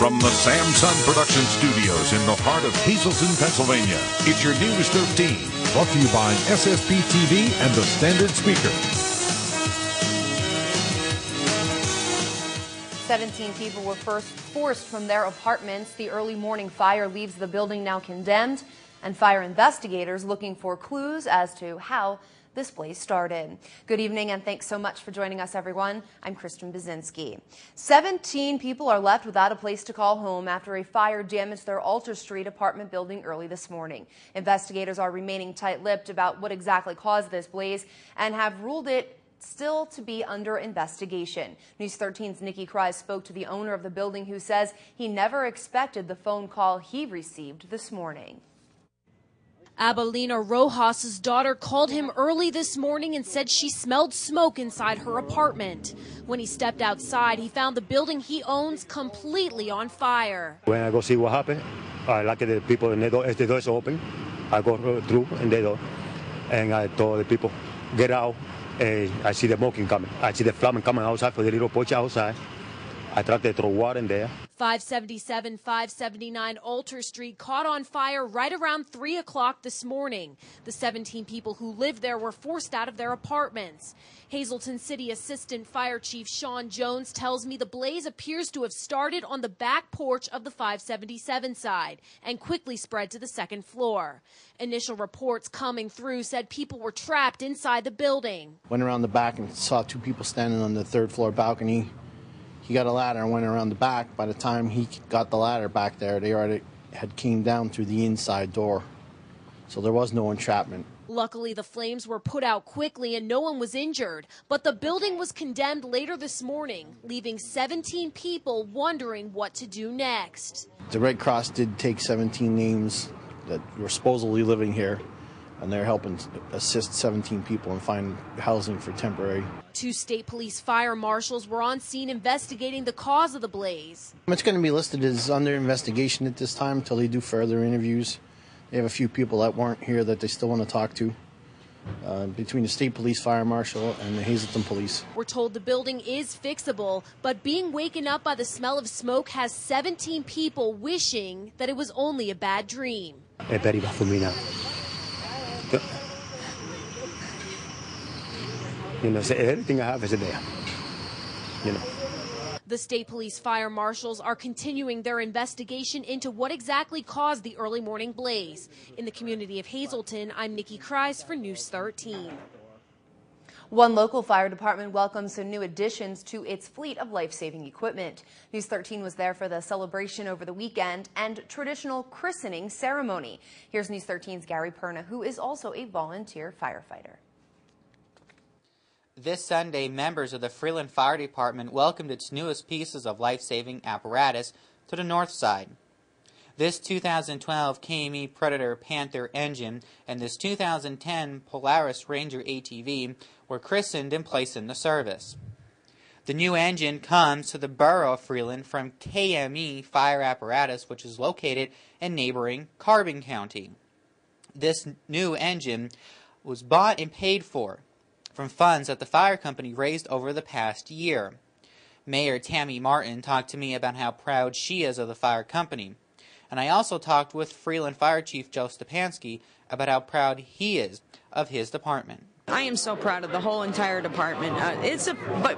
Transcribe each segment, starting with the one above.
From the Samson Production Studios in the heart of Hazleton, Pennsylvania, it's your News 13. Brought to you by SSP TV and the Standard Speaker. 17 people were first forced from their apartments. The early morning fire leaves the building now condemned, and fire investigators looking for clues as to how this blaze started. Good evening, and thanks so much for joining us, everyone. I'm Kristen Bazinski. 17 people are left without a place to call home after a fire damaged their Alter Street apartment building early this morning. Investigators are remaining tight-lipped about what exactly caused this blaze and have ruled it still to be under investigation. News 13's Nikki Kreis spoke to the owner of the building, who says he never expected the phone call he received this morning. Abelina Rojas's daughter called him early this morning and said she smelled smoke inside her apartment. When he stepped outside, he found the building he owns completely on fire. When I go see what happened, I like the people in the door. If the door is open, I go through in the door, and I told the people, get out. I see the smoking coming. I see the flame coming outside for the little porch outside. I tried to throw water in there. 577, 579 Alter Street caught on fire right around 3 o'clock this morning. The 17 people who lived there were forced out of their apartments. Hazleton City Assistant Fire Chief Sean Jones tells me the blaze appears to have started on the back porch of the 577 side and quickly spread to the second floor. Initial reports coming through said people were trapped inside the building. Went around the back and saw two people standing on the third floor balcony. He got a ladder and went around the back. By the time he got the ladder back there, they already had came down through the inside door. So there was no entrapment. Luckily, the flames were put out quickly and no one was injured. But the building was condemned later this morning, leaving 17 people wondering what to do next. The Red Cross did take 17 names that were supposedly living here, and they're helping assist 17 people and find housing for temporary. 2 state police fire marshals were on scene investigating the cause of the blaze. It's going to be listed as under investigation at this time until they do further interviews. They have a few people that weren't here that they still want to talk to, between the state police fire marshal and the Hazleton police. We're told the building is fixable, but being waken up by the smell of smoke has 17 people wishing that it was only a bad dream. It's very bad for me now. You know, everything I have is there. You know. The state police fire marshals are continuing their investigation into what exactly caused the early morning blaze. In the community of Hazleton, I'm Nikki Kreis for News 13. One local fire department welcomes some new additions to its fleet of life-saving equipment. News 13 was there for the celebration over the weekend and traditional christening ceremony. Here's News 13's Gary Perna, who is also a volunteer firefighter. This Sunday, members of the Freeland Fire Department welcomed its newest pieces of life-saving apparatus to the north side. This 2012 KME Predator Panther engine and this 2010 Polaris Ranger ATV were christened and placed into service. The new engine comes to the borough of Freeland from KME Fire Apparatus, which is located in neighboring Carbon County. This new engine was bought and paid for from funds that the fire company raised over the past year. Mayor Tammy Martin talked to me about how proud she is of the fire company. And I also talked with Freeland Fire Chief Joe Stepanski about how proud he is of his department. I am so proud of the whole entire department. It's a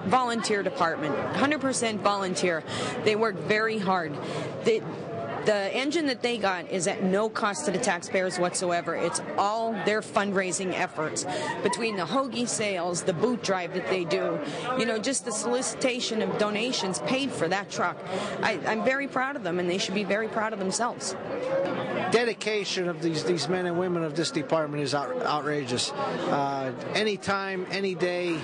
volunteer department, 100% volunteer. They work very hard. The engine that they got is at no cost to the taxpayers whatsoever. It's all their fundraising efforts. Between the hoagie sales, the boot drive that they do, you know, just the solicitation of donations paid for that truck. I'm very proud of them, and they should be very proud of themselves. Dedication of these men and women of this department is outrageous. Anytime, any day,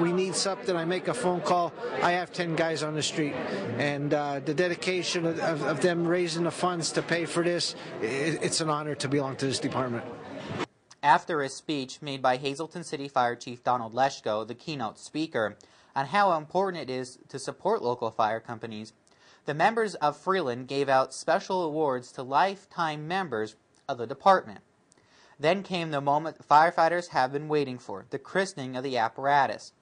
we need something, I make a phone call, I have 10 guys on the street. And the dedication of them raising the funds to pay for this, it's an honor to belong to this department. After a speech made by Hazleton City Fire Chief Donald Leschko, the keynote speaker, on how important it is to support local fire companies, the members of Freeland gave out special awards to lifetime members of the department. Then came the moment firefighters have been waiting for, the christening of the apparatus.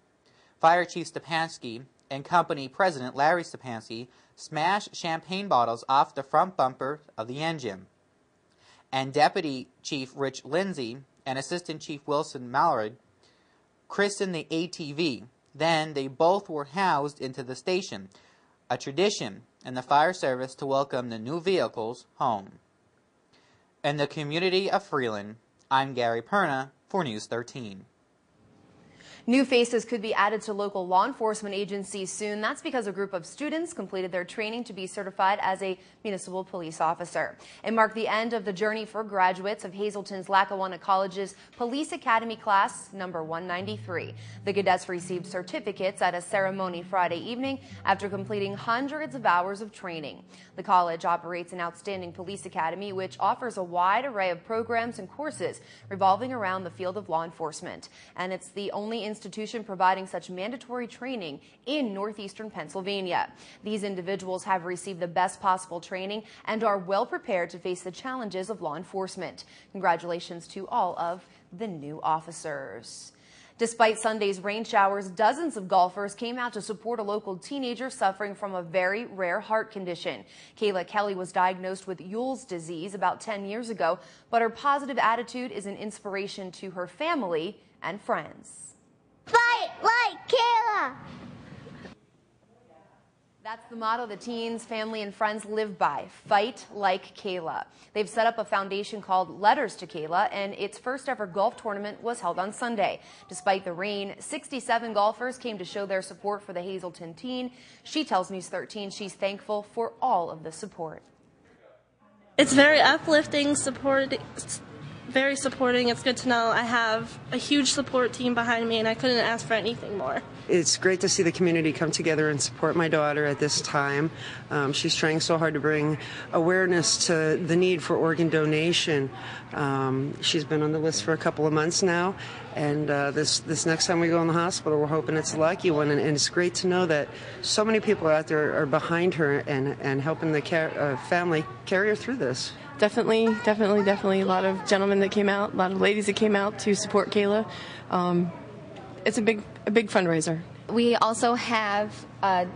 Fire Chief Stepanski and company president Larry Stepanski smashed champagne bottles off the front bumper of the engine. And Deputy Chief Rich Lindsay and Assistant Chief Wilson Mallory christened the ATV. Then they both were housed into the station, a tradition in the fire service to welcome the new vehicles home. In the community of Freeland, I'm Gary Perna for News 13. New faces could be added to local law enforcement agencies soon. That's because a group of students completed their training to be certified as a municipal police officer. It marked the end of the journey for graduates of Hazleton's Lackawanna College's Police Academy class number 193. The cadets received certificates at a ceremony Friday evening after completing hundreds of hours of training. The college operates an outstanding police academy which offers a wide array of programs and courses revolving around the field of law enforcement. And it's the only institution providing such mandatory training in northeastern Pennsylvania. These individuals have received the best possible training and are well prepared to face the challenges of law enforcement. Congratulations to all of the new officers. Despite Sunday's rain showers, dozens of golfers came out to support a local teenager suffering from a very rare heart condition. Kayla Kelly was diagnosed with Yule's disease about 10 years ago, but her positive attitude is an inspiration to her family and friends. Fight like Kayla! That's the motto the teens, family, and friends live by. Fight like Kayla. They've set up a foundation called Letters to Kayla, and its first ever golf tournament was held on Sunday. Despite the rain, 67 golfers came to show their support for the Hazleton teen. She tells News 13 she's thankful for all of the support. It's very uplifting, very supporting. It's good to know I have a huge support team behind me, and I couldn't ask for anything more. It's great to see the community come together and support my daughter at this time. She's trying so hard to bring awareness to the need for organ donation. She's been on the list for a couple of months now, and this next time we go in the hospital, we're hoping it's a lucky one. And it's great to know that so many people out there are behind her and helping the family carry her through this. Definitely a lot of gentlemen that came out, a lot of ladies that came out to support Kayla. It's a big fundraiser. We also have a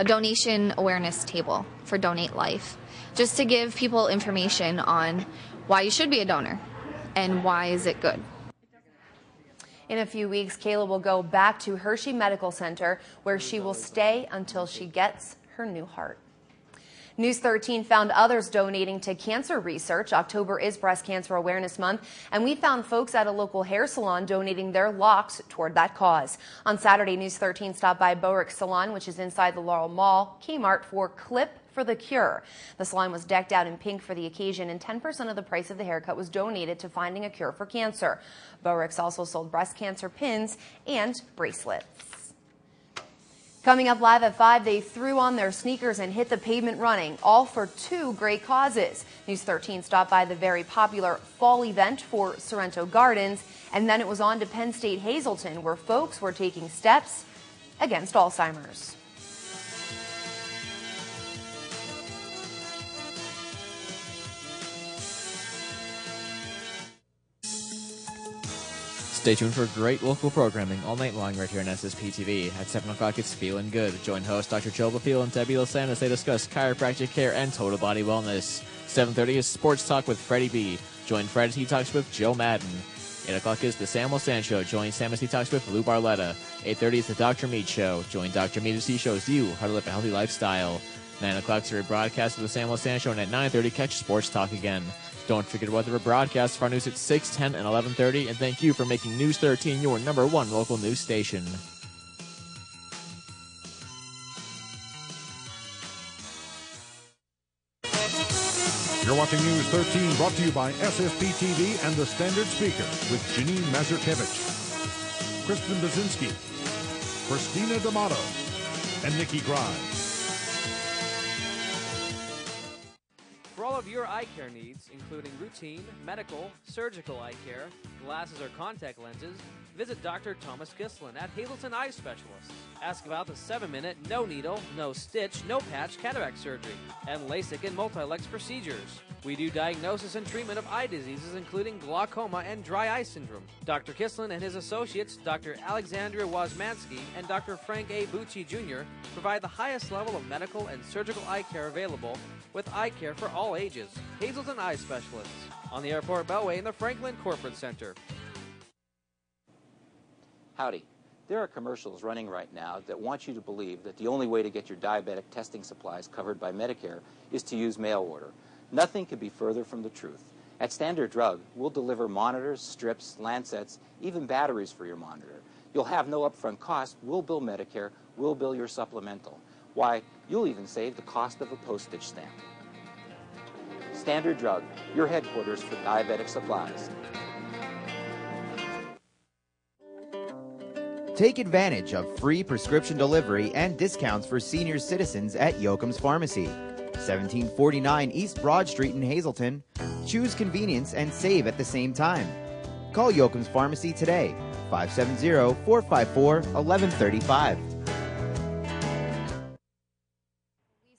donation awareness table for Donate Life, just to give people information on why you should be a donor and why is it good. In a few weeks, Kayla will go back to Hershey Medical Center, where she will stay until she gets her new heart. News 13 found others donating to cancer research. October is Breast Cancer Awareness Month, and we found folks at a local hair salon donating their locks toward that cause. On Saturday, News 13 stopped by Boeric's Salon, which is inside the Laurel Mall, Kmart, for Clip for the Cure. The salon was decked out in pink for the occasion, and 10% of the price of the haircut was donated to finding a cure for cancer. Boeric's also sold breast cancer pins and bracelets. Coming up live at 5, they threw on their sneakers and hit the pavement running, all for two great causes. News 13 stopped by the very popular fall event for Sorrento Gardens, and then it was on to Penn State Hazleton, where folks were taking steps against Alzheimer's. Stay tuned for great local programming all night long right here on SSP TV. At 7 o'clock, it's Feeling Good. Join hosts Dr. Joe Bafil and Debbie Losan as they discuss chiropractic care and total body wellness. 7:30 is Sports Talk with Freddie B. Join Fred as he talks with Joe Madden. 8 o'clock is the Sam Losan Show. Join Sam as he talks with Lou Barletta. 8:30 is the Dr. Mead Show. Join Dr. Mead as he shows you how to live a healthy lifestyle. 9 o'clock is a rebroadcast of the Sam Losan Show, and at 9:30, catch Sports Talk again. Don't forget about the rebroadcast of our news at 6, 10, and 11:30, and thank you for making News 13 your #1 local news station. You're watching News 13, brought to you by SSP TV and the Standard Speaker with Janine Mazurkevich, Kristen Baczynski, Christina D'Amato, and Nikki Grimes. For all of your eye care needs, including routine, medical, surgical eye care, glasses or contact lenses, visit Dr. Thomas Gislin at Hazleton Eye Specialists. Ask about the 7-minute, no needle, no stitch, no patch cataract surgery, and LASIK and multi-lex procedures. We do diagnosis and treatment of eye diseases, including glaucoma and dry eye syndrome. Dr. Kislin and his associates, Dr. Alexandria Wozmansky and Dr. Frank A. Bucci Jr., provide the highest level of medical and surgical eye care available, with eye care for all ages. Hazleton Eye Specialists, on the Airport Beltway in the Franklin Corporate Center. Howdy. There are commercials running right now that want you to believe that the only way to get your diabetic testing supplies covered by Medicare is to use mail order. Nothing could be further from the truth. At Standard Drug, we'll deliver monitors, strips, lancets, even batteries for your monitor. You'll have no upfront cost. We'll bill Medicare. We'll bill your supplemental. Why, you'll even save the cost of a postage stamp. Standard Drug, your headquarters for diabetic supplies. Take advantage of free prescription delivery and discounts for senior citizens at Yoakum's Pharmacy, 1749 East Broad Street in Hazleton. Choose convenience and save at the same time. Call Yoakum's Pharmacy today, 570-454-1135.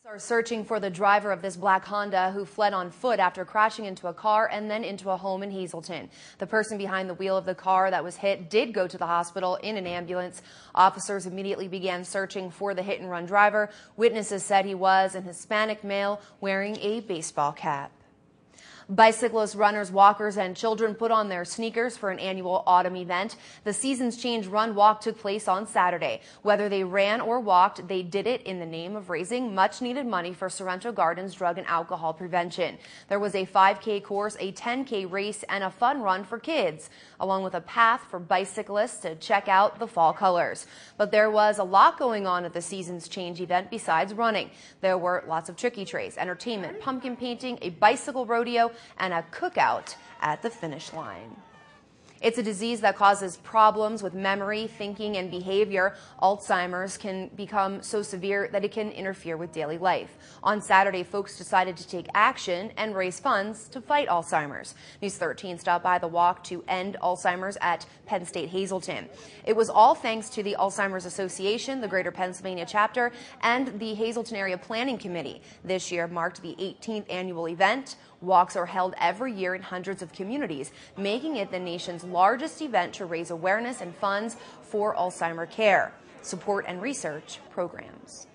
Are searching for the driver of this black Honda who fled on foot after crashing into a car and then into a home in Hazleton. The person behind the wheel of the car that was hit did go to the hospital in an ambulance. Officers immediately began searching for the hit-and-run driver. Witnesses said he was an Hispanic male wearing a baseball cap. Bicyclists, runners, walkers, and children put on their sneakers for an annual autumn event. The Seasons Change Run Walk took place on Saturday. Whether they ran or walked, they did it in the name of raising much-needed money for Sorrento Gardens drug and alcohol prevention. There was a 5K course, a 10K race, and a fun run for kids, along with a path for bicyclists to check out the fall colors. But there was a lot going on at the Seasons Change event besides running. There were lots of tricky trays, entertainment, pumpkin painting, a bicycle rodeo, and a cookout at the finish line. It's a disease that causes problems with memory, thinking, and behavior. Alzheimer's can become so severe that it can interfere with daily life. On Saturday, folks decided to take action and raise funds to fight Alzheimer's. News 13 stopped by the walk to end Alzheimer's at Penn State Hazleton. It was all thanks to the Alzheimer's Association, the Greater Pennsylvania chapter, and the Hazleton Area Planning Committee. This year marked the 18th annual event. Walks are held every year in hundreds of communities, making it the nation's largest event to raise awareness and funds for Alzheimer care, support, and research programs.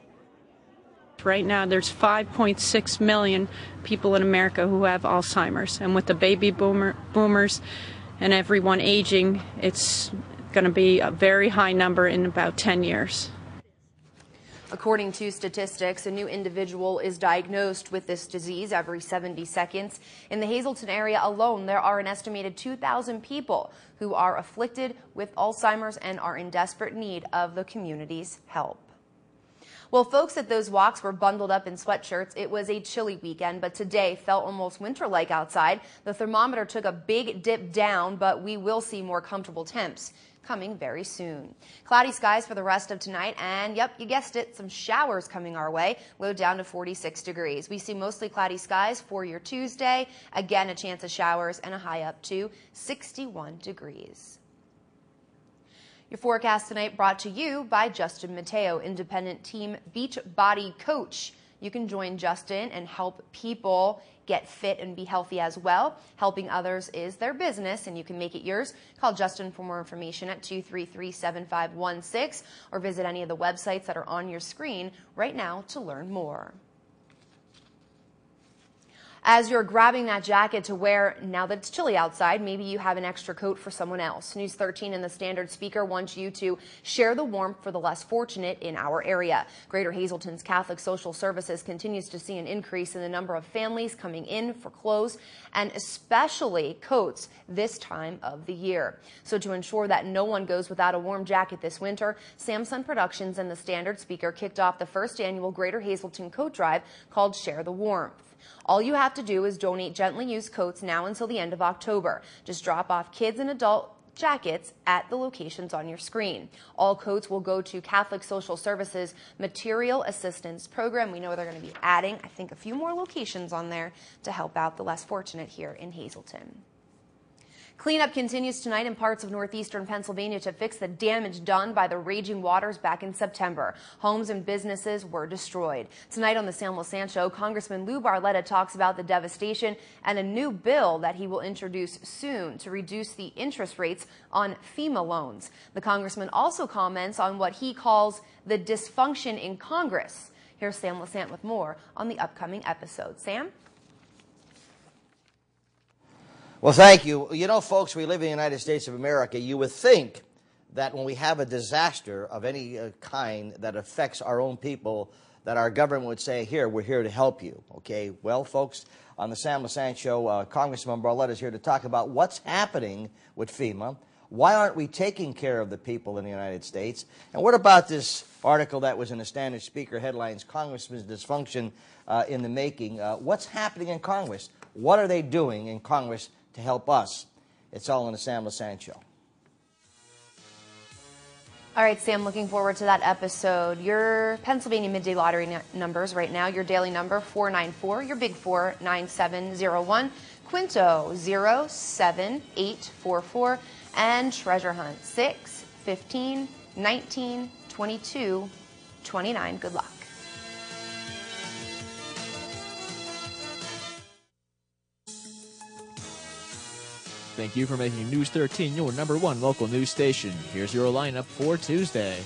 Right now, there's 5.6 million people in America who have Alzheimer's, and with the baby boomers and everyone aging, it's going to be a very high number in about 10 years. According to statistics, a new individual is diagnosed with this disease every 70 seconds. In the Hazleton area alone, there are an estimated 2,000 people who are afflicted with Alzheimer's and are in desperate need of the community's help. Well, folks at those walks were bundled up in sweatshirts. It was a chilly weekend, but today felt almost winter-like outside. The thermometer took a big dip down, but we will see more comfortable temps coming very soon. Cloudy skies for the rest of tonight, and yep, you guessed it, some showers coming our way. Low down to 46 degrees. We see mostly cloudy skies for your Tuesday. Again, a chance of showers and a high up to 61 degrees. Your forecast tonight brought to you by Justin Mateo, independent team beach body coach. You can join Justin and help people get fit and be healthy as well. Helping others is their business, and you can make it yours. Call Justin for more information at 233-7516 or visit any of the websites that are on your screen right now to learn more. As you're grabbing that jacket to wear now that it's chilly outside, maybe you have an extra coat for someone else. News 13 and the Standard Speaker wants you to share the warmth for the less fortunate in our area. Greater Hazleton's Catholic Social Services continues to see an increase in the number of families coming in for clothes and especially coats this time of the year. So to ensure that no one goes without a warm jacket this winter, Samson Productions and the Standard Speaker kicked off the first annual Greater Hazleton Coat Drive called Share the Warmth. All you have to do is donate gently used coats now until the end of October. Just drop off kids and adult jackets at the locations on your screen. All coats will go to Catholic Social Services Material Assistance Program. We know they're going to be adding, I think, a few more locations on there to help out the less fortunate here in Hazleton. Cleanup continues tonight in parts of northeastern Pennsylvania to fix the damage done by the raging waters back in September. Homes and businesses were destroyed. Tonight on the Sam Lassant Show, Congressman Lou Barletta talks about the devastation and a new bill that he will introduce soon to reduce the interest rates on FEMA loans. The congressman also comments on what he calls the dysfunction in Congress. Here's Sam Lassant with more on the upcoming episode. Sam? Well, thank you. You know, folks, we live in the United States of America. You would think that when we have a disaster of any kind that affects our own people, that our government would say, here, we're here to help you. Okay, well, folks, on the Sam Lassant Show, Congressman Barletta is here to talk about what's happening with FEMA. Why aren't we taking care of the people in the United States? And what about this article that was in the Standard Speaker headlines, Congressman's Dysfunction in the Making? What's happening in Congress? What are they doing in Congress to help us? It's all in the Sam Lassant Show. All right, Sam, looking forward to that episode. Your Pennsylvania Midday Lottery numbers right now, your daily number 494, your big 4 9701, Quinto 07844, and Treasure Hunt 6 15 19 22 29. Good luck. Thank you for making News 13 your #1 local news station. Here's your lineup for Tuesday.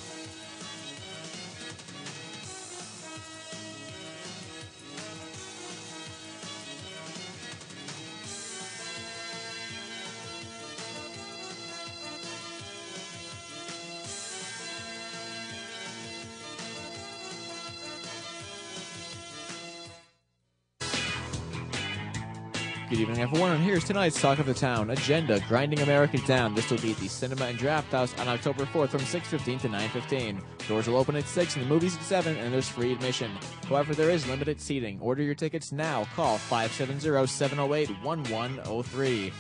Good evening, everyone, and here's tonight's Talk of the Town. Agenda, Grinding America Down. This will be at the Cinema and Draft House on October 4th from 6:15 to 9:15. Doors will open at 6 and the movie's at 7, and there's free admission. However, there is limited seating. Order your tickets now. Call 570-708-1103.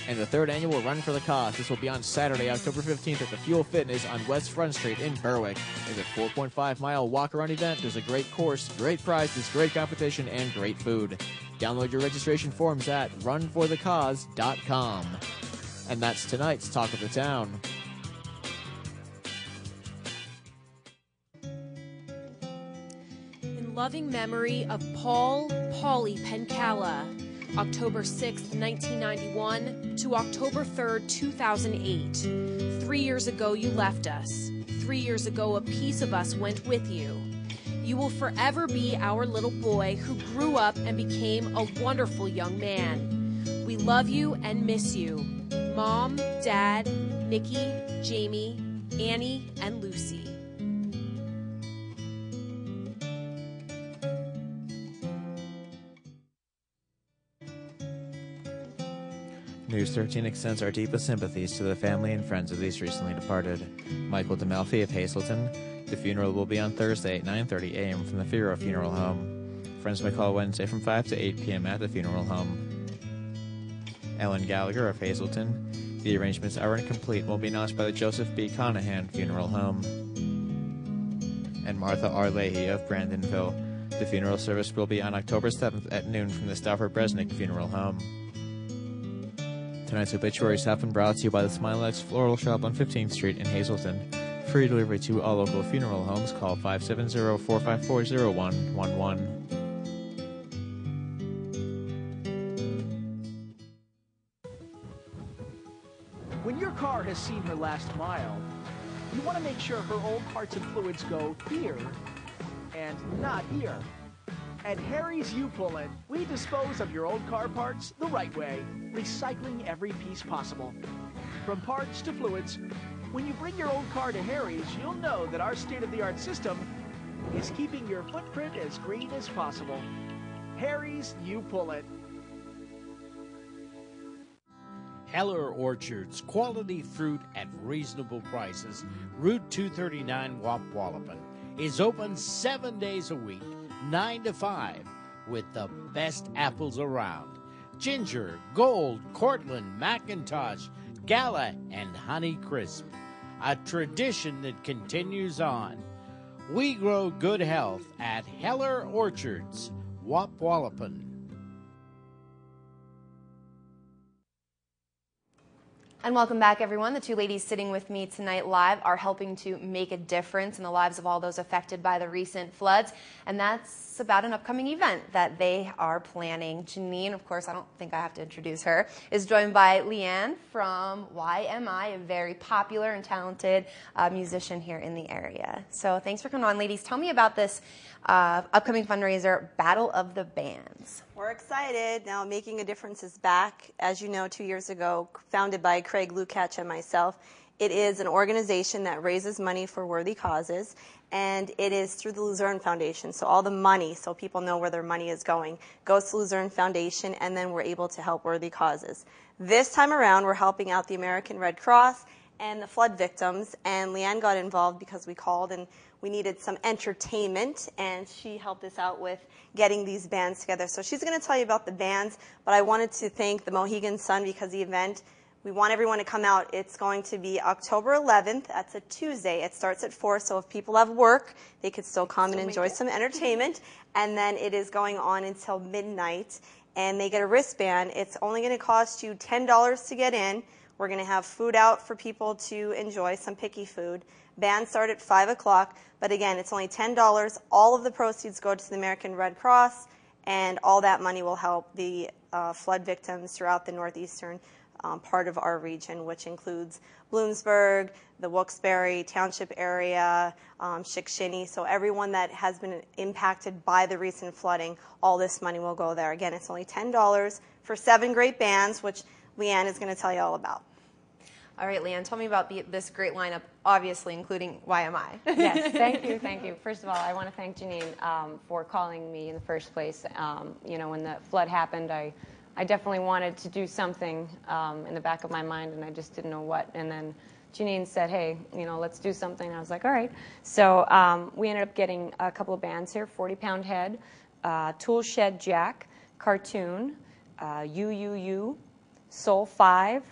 And the third annual Run for the Cause. This will be on Saturday, October 15th at the Fuel Fitness on West Front Street in Berwick. It's a 4.5-mile walk-around event. There's a great course, great prizes, great competition, and great food. Download your registration forms at runforthecause.com. And that's tonight's Talk of the Town. In loving memory of Paulie Pencala, October 6th, 1991 to October 3rd, 2008. 3 years ago, you left us. 3 years ago, a piece of us went with you. You will forever be our little boy who grew up and became a wonderful young man. We love you and miss you. Mom, Dad, Nikki, Jamie, Annie, and Lucy. News 13 extends our deepest sympathies to the family and friends of these recently departed. Michael DeMalfi of Hazleton. The funeral will be on Thursday at 9:30 a.m. from the Firo Funeral Home. Friends may call Wednesday from 5 to 8 p.m. at the funeral home. Ellen Gallagher of Hazleton. The arrangements are incomplete and will be announced by the Joseph B. Conahan Funeral Home. And Martha R. Leahy of Brandonville. The funeral service will be on October 7th at noon from the Stafford Bresnick Funeral Home. Tonight's obituaries have been brought to you by the Smilex Floral Shop on 15th Street in Hazleton. Free delivery to all local funeral homes. Call 570-454-0111. When your car has seen her last mile, you want to make sure her old parts and fluids go here and not here. At Harry's U-Pull-It, we dispose of your old car parts the right way, recycling every piece possible. From parts to fluids, when you bring your old car to Harry's, you'll know that our state-of-the-art system is keeping your footprint as green as possible. Harry's You-Pull-It. Heller Orchards, quality fruit at reasonable prices. Route 239, Wapwallopin, is open 7 days a week, 9 to 5, with the best apples around. Ginger, Gold, Cortland, McIntosh, Gala, and Honey Crisp. A tradition that continues on. We grow good health at Heller Orchards, Wapwallopin. And welcome back, everyone. The two ladies sitting with me tonight live are helping to make a difference in the lives of all those affected by the recent floods. And that's about an upcoming event that they are planning. Janine, of course, I don't think I have to introduce her, is joined by Leanne from YMI, a very popular and talented musician here in the area. So thanks for coming on, ladies. Tell me about this upcoming fundraiser, Battle of the Bands. We're excited. Now, Making a Difference is back, as you know, 2 years ago, founded by Craig Lukács and myself. It is an organization that raises money for worthy causes, and it is through the Luzerne Foundation. So all the money, so people know where their money is going, goes to Luzerne Foundation, and then we're able to help worthy causes. This time around, we're helping out the American Red Cross and the flood victims, and Leanne got involved because we called and we needed some entertainment, and she helped us out with getting these bands together. So she's going to tell you about the bands, but I wanted to thank the Mohegan Sun because the event, we want everyone to come out. It's going to be October 11th. That's a Tuesday. It starts at 4, so if people have work, they could still come and enjoy some entertainment. And then it is going on until midnight, and they get a wristband. It's only going to cost you $10 to get in. We're going to have food out for people to enjoy, some picky food. Bands start at 5 o'clock, but again, it's only $10. All of the proceeds go to the American Red Cross, and all that money will help the flood victims throughout the northeastern part of our region, which includes Bloomsburg, the Wilkes-Barre Township area, Chickasha. So everyone that has been impacted by the recent flooding, all this money will go there. Again, it's only $10 for 7 great bands, which Leanne is going to tell you all about. All right, Leanne, tell me about this great lineup, obviously including YMI. Yes, thank you, thank you. First of all, I want to thank Janine for calling me in the first place. You know, when the flood happened, I definitely wanted to do something in the back of my mind, and I just didn't know what. And then Janine said, hey, you know, let's do something. I was like, all right. So we ended up getting a couple of bands here, 40 Pound Head, Tool Shed Jack, Cartoon, UUU, Soul 5,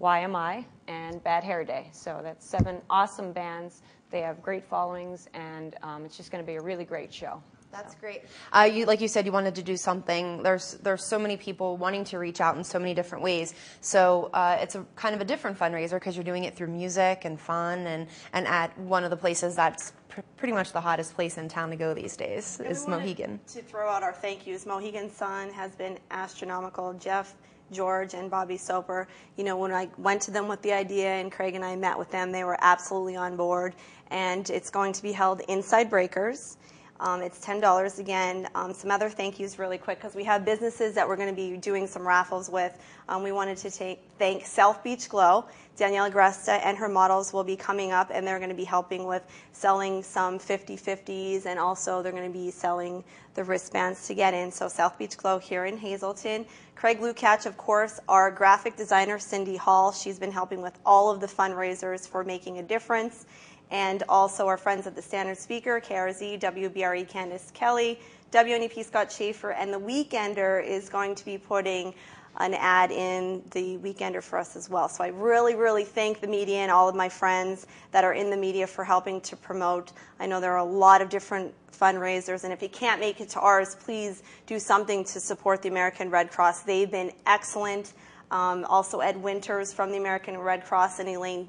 YMI, and Bad Hair Day. So that's 7 awesome bands. They have great followings, and it's just going to be a really great show. That's great. Like you said, you wanted to do something. There's so many people wanting to reach out in so many different ways. So it's a kind of a different fundraiser because you're doing it through music and fun, and at one of the places that's pretty much the hottest place in town to go these days is Mohegan. To throw out our thank yous, Mohegan Sun has been astronomical. Jeff, George, and Bobby Soper, you know, when I went to them with the idea and Craig and I met with them, they were absolutely on board. And it's going to be held inside Breakers. It's $10 again. Some other thank yous really quick because we have businesses that we're going to be doing some raffles with. We wanted to thank South Beach Glow. Danielle Agresta and her models will be coming up, and they're going to be helping with selling some 50/50s, and also they're going to be selling the wristbands to get in. So South Beach Glow here in Hazleton. Craig Lukács, of course, our graphic designer, Cindy Hall. She's been helping with all of the fundraisers for Making a Difference. And also our friends at the Standard Speaker, KRZ, WBRE, Candace Kelly, WNEP, Scott Schaefer, and the Weekender is going to be putting an ad in the Weekender for us as well. So I really, really thank the media and all of my friends that are in the media for helping to promote. I know there are a lot of different fundraisers, and if you can't make it to ours, please do something to support the American Red Cross. They've been excellent. Also Ed Winters from the American Red Cross and Elaine,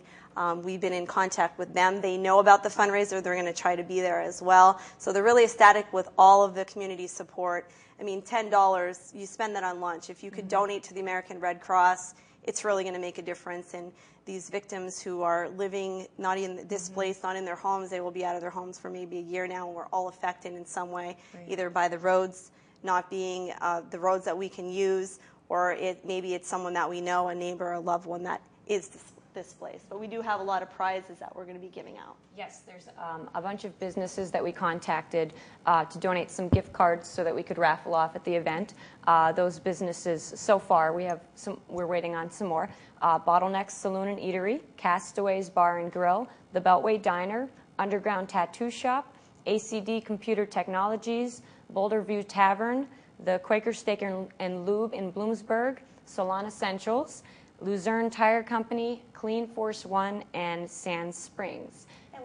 we've been in contact with them. They know about the fundraiser. They're going to try to be there as well. So they're really ecstatic with all of the community support. I mean, $10, you spend that on lunch. If you could donate to the American Red Cross, it's really going to make a difference. And these victims who are living not in this place, not in their homes, they will be out of their homes for maybe a year now, and we're all affected in some way, either by the roads not being the roads that we can use, or maybe it's someone that we know, a neighbor, a loved one that is this place. But we do have a lot of prizes that we're going to be giving out. Yes, there's a bunch of businesses that we contacted to donate some gift cards so that we could raffle off at the event. Those businesses, so far, we're waiting on some more. Bottleneck Saloon and Eatery, Castaways Bar and Grill, the Beltway Diner, Underground Tattoo Shop, ACD Computer Technologies, Boulder View Tavern, the Quaker Steak and Lube in Bloomsburg, Salon Essentials, Luzerne Tire Company, Clean Force One, and Sand Springs. And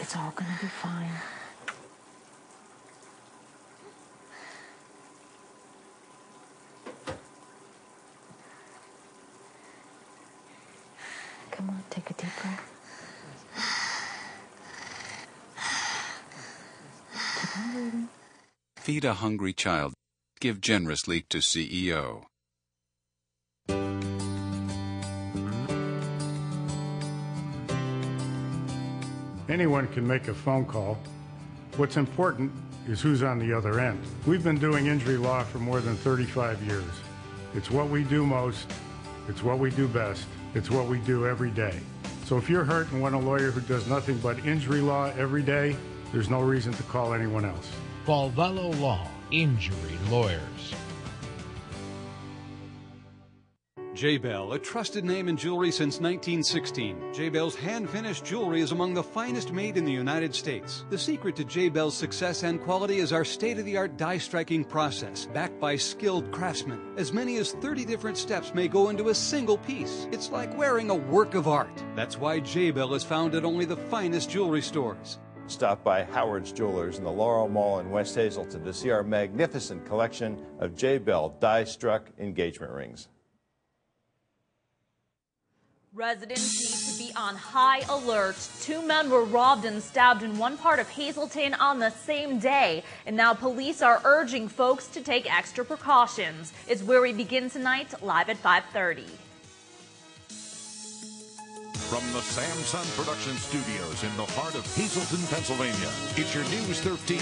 It's all gonna be fine. Come on, take a deep breath. Keep on breathing. Feed a hungry child. Give generously to CEO. Anyone can make a phone call. What's important is who's on the other end. We've been doing injury law for more than 35 years. It's what we do most. It's what we do best. It's what we do every day. So if you're hurt and want a lawyer who does nothing but injury law every day, there's no reason to call anyone else. Call Vallow Law, Injury Lawyers. J-Bell, a trusted name in jewelry since 1916. J-Bell's hand-finished jewelry is among the finest made in the United States. The secret to J-Bell's success and quality is our state-of-the-art die-striking process, backed by skilled craftsmen. As many as 30 different steps may go into a single piece. It's like wearing a work of art. That's why J-Bell is found at only the finest jewelry stores. Stop by Howard's Jewelers in the Laurel Mall in West Hazleton to see our magnificent collection of J-Bell die-struck engagement rings. Residents need to be on high alert. 2 men were robbed and stabbed in one part of Hazleton on the same day, and now police are urging folks to take extra precautions. It's where we begin tonight, live at 5:30. From the Samson Production Studios in the heart of Hazleton, Pennsylvania, it's your News 13.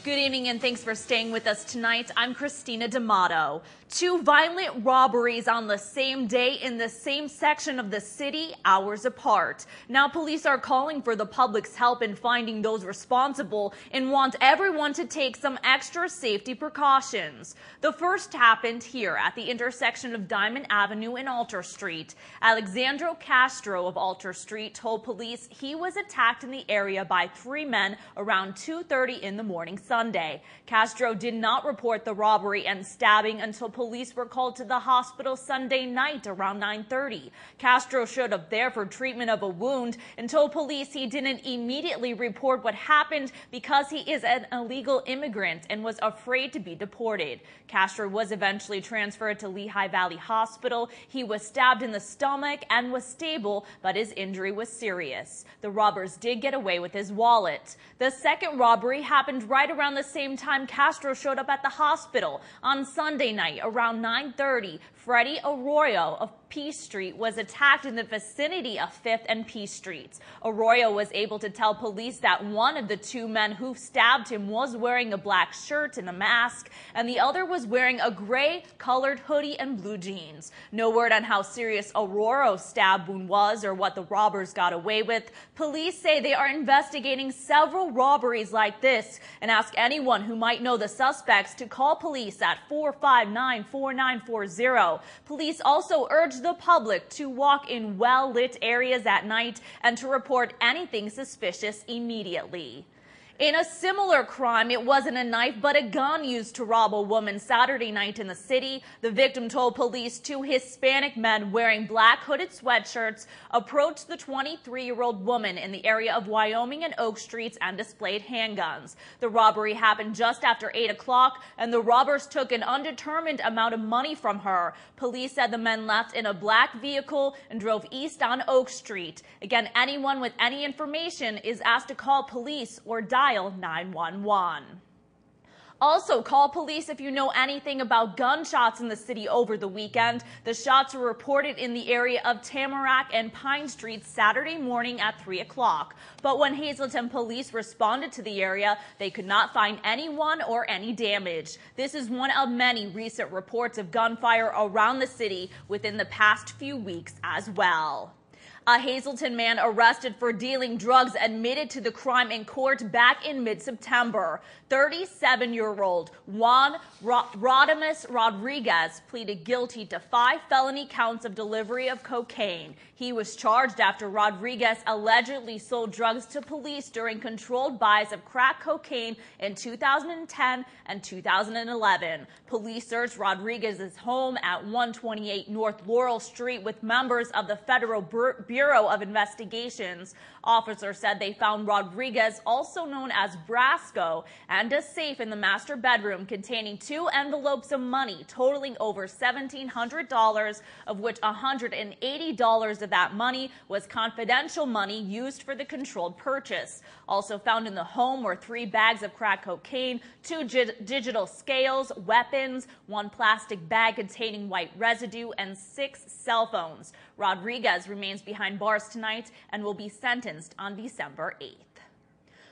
Good evening and thanks for staying with us tonight. I'm Christina D'Amato. 2 violent robberies on the same day in the same section of the city, hours apart. Now police are calling for the public's help in finding those responsible and want everyone to take some extra safety precautions. The first happened here at the intersection of Diamond Avenue and Alter Street. Alexandro Castro of Alter Street told police he was attacked in the area by 3 men around 2:30 in the morning Sunday. Castro did not report the robbery and stabbing until police were called to the hospital Sunday night around 9:30. Castro showed up there for treatment of a wound and told police he didn't immediately report what happened because he is an illegal immigrant and was afraid to be deported. Castro was eventually transferred to Lehigh Valley Hospital. He was stabbed in the stomach and was stable, but his injury was serious. The robbers did get away with his wallet. The second robbery happened right around the same time Castro showed up at the hospital. On Sunday night around 9:30, Freddie Arroyo of Peace Street was attacked in the vicinity of 5th and Peace Streets. Arroyo was able to tell police that one of the 2 men who stabbed him was wearing a black shirt and a mask, and the other was wearing a gray colored hoodie and blue jeans. No word on how serious Arroyo's stab wound was or what the robbers got away with. Police say they are investigating several robberies like this and ask anyone who might know the suspects to call police at 459-4940. Police also urge the public to walk in well-lit areas at night and to report anything suspicious immediately. In a similar crime, it wasn't a knife but a gun used to rob a woman Saturday night in the city. The victim told police 2 Hispanic men wearing black hooded sweatshirts approached the 23-year-old woman in the area of Wyoming and Oak Streets and displayed handguns. The robbery happened just after 8 o'clock, and the robbers took an undetermined amount of money from her. Police said the men left in a black vehicle and drove east on Oak Street. Again, anyone with any information is asked to call police or dial 911. Also, call police if you know anything about gunshots in the city over the weekend. The shots were reported in the area of Tamarack and Pine Streets Saturday morning at 3 o'clock. But when Hazleton police responded to the area, they could not find anyone or any damage. This is one of many recent reports of gunfire around the city within the past few weeks as well. A Hazleton man arrested for dealing drugs admitted to the crime in court back in mid-September. 37-year-old Juan Rodimus Rodriguez pleaded guilty to 5 felony counts of delivery of cocaine. He was charged after Rodriguez allegedly sold drugs to police during controlled buys of crack cocaine in 2010 and 2011. Police searched Rodriguez's home at 128 North Laurel Street with members of the Federal Bureau of Investigations. Officers said they found Rodriguez, also known as Brasco, and a safe in the master bedroom containing 2 envelopes of money totaling over $1,700, of which $180 of that money was confidential money used for the controlled purchase. Also found in the home were 3 bags of crack cocaine, 2 digital scales, weapons, 1 plastic bag containing white residue, and 6 cell phones. Rodriguez remains behind bars tonight and will be sentenced on December 8th.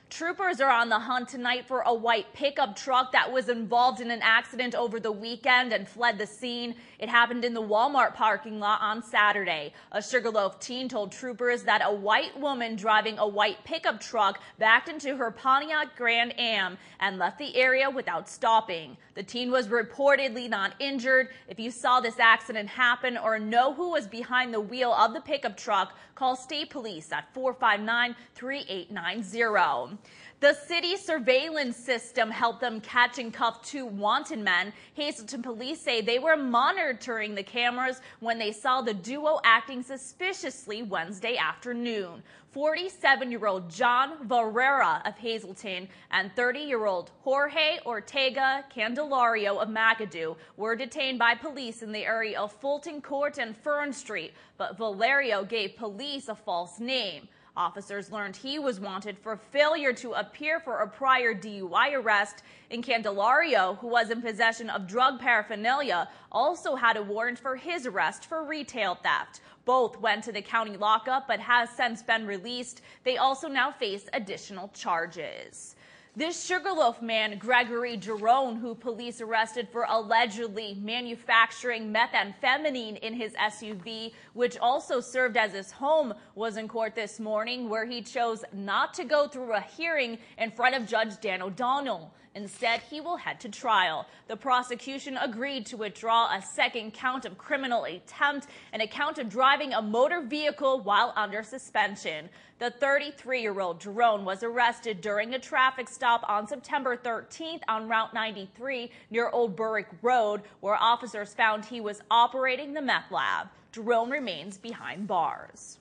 Troopers are on the hunt tonight for a white pickup truck that was involved in an accident over the weekend and fled the scene. It happened in the Walmart parking lot on Saturday. A Sugarloaf teen told troopers that a white woman driving a white pickup truck backed into her Pontiac Grand Am and left the area without stopping. The teen was reportedly not injured. If you saw this accident happen or know who was behind the wheel of the pickup truck, call state police at 459-3890. The city's surveillance system helped them catch and cuff 2 wanted men. Hazleton police say they were monitoring the cameras when they saw the duo acting suspiciously Wednesday afternoon. 47-year-old John Valera of Hazleton and 30-year-old Jorge Ortega Candelario of McAdoo were detained by police in the area of Fulton Court and Fern Street, but Valerio gave police a false name. Officers learned he was wanted for failure to appear for a prior DUI arrest. And Candelario, who was in possession of drug paraphernalia, also had a warrant for his arrest for retail theft. Both went to the county lockup but has since been released. They also now face additional charges. This Sugarloaf man, Gregory Jerome, who police arrested for allegedly manufacturing methamphetamine in his SUV, which also served as his home, was in court this morning, where he chose not to go through a hearing in front of Judge Dan O'Donnell. Instead, he will head to trial. The prosecution agreed to withdraw a second count of criminal attempt and a count of driving a motor vehicle while under suspension. The 33-year-old Jerome was arrested during a traffic stop on September 13th on Route 93 near Old Berwick Road, where officers found he was operating the meth lab. Jerome remains behind bars.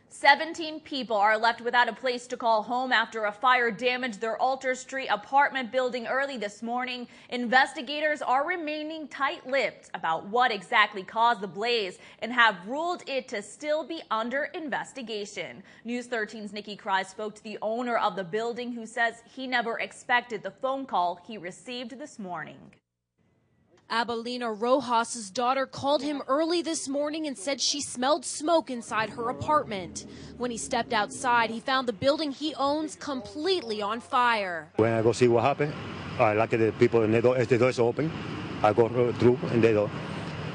17 people are left without a place to call home after a fire damaged their Alter Street apartment building early this morning. Investigators are remaining tight-lipped about what exactly caused the blaze and have ruled it to still be under investigation. News 13's Nikki Kreis spoke to the owner of the building, who says he never expected the phone call he received this morning. Abelina Rojas's daughter called him early this morning and said she smelled smoke inside her apartment. When he stepped outside, he found the building he owns completely on fire. When I go see what happened, I like the people in the door is open. I go through in the door,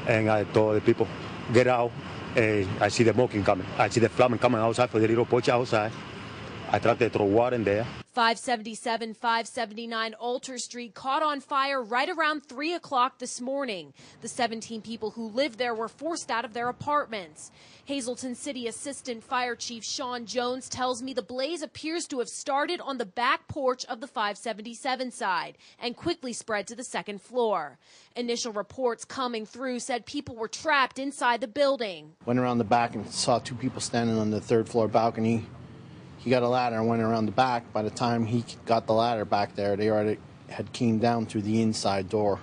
and I told the people, get out. I see the smoking coming. I see the flame coming outside for the little porch outside. I tried to throw water in there. 577, 579 Alter Street caught on fire right around 3 o'clock this morning. The 17 people who lived there were forced out of their apartments. Hazleton City Assistant Fire Chief Sean Jones tells me the blaze appears to have started on the back porch of the 577 side and quickly spread to the second floor. Initial reports coming through said people were trapped inside the building. Went around the back and saw 2 people standing on the 3rd floor balcony. He got a ladder and went around the back. By the time he got the ladder back there, they already had came down through the inside door.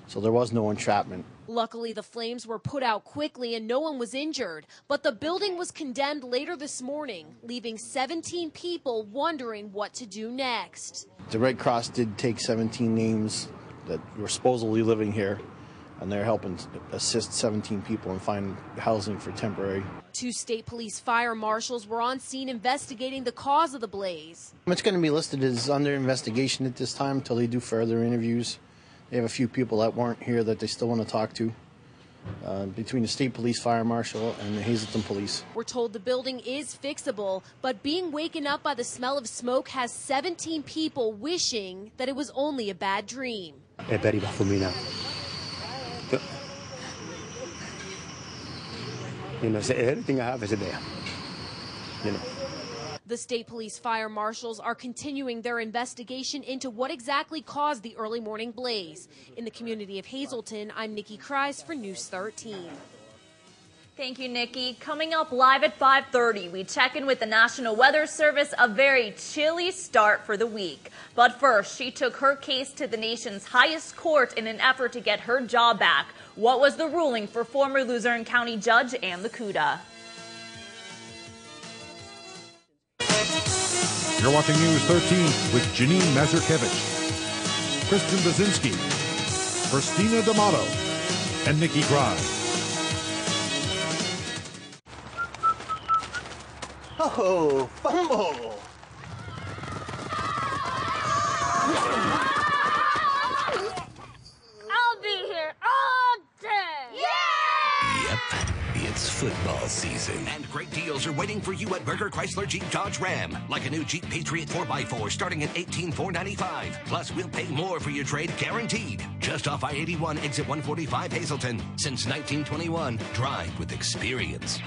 So there was no entrapment. Luckily, the flames were put out quickly and no one was injured. But the building was condemned later this morning, leaving 17 people wondering what to do next. The Red Cross did take 17 names that were supposedly living here, and they're helping assist 17 people and find housing for temporary. 2 state police fire marshals were on scene investigating the cause of the blaze. It's going to be listed as under investigation at this time until they do further interviews. They have a few people that weren't here that they still want to talk to. between the state police, fire marshal, and the Hazleton police. We're told the building is fixable, but being waken up by the smell of smoke has 17 people wishing that it was only a bad dream. It's very bad for me now. You know, everything I have is there. You know. The state police fire marshals are continuing their investigation into what exactly caused the early morning blaze. In the community of Hazleton, I'm Nikki Kreis for News 13. Thank you, Nikki. Coming up live at 5:30, we check in with the National Weather Service, a very chilly start for the week. But first, she took her case to the nation's highest court in an effort to get her job back. What was the ruling for former Luzerne County Judge Ann Lakuta? You're watching News 13 with Janine Mazurkevich, Kristen Bazinski, Christina D'Amato, and Nikki Grimes. Oh, fumble! I'll be here all day! Yep, it's football season. And great deals are waiting for you at Berger Chrysler Jeep Dodge Ram. Like a new Jeep Patriot 4x4 starting at $18,495. Plus, we'll pay more for your trade guaranteed. Just off I-81 exit 145 Hazleton. Since 1921, drive with experience.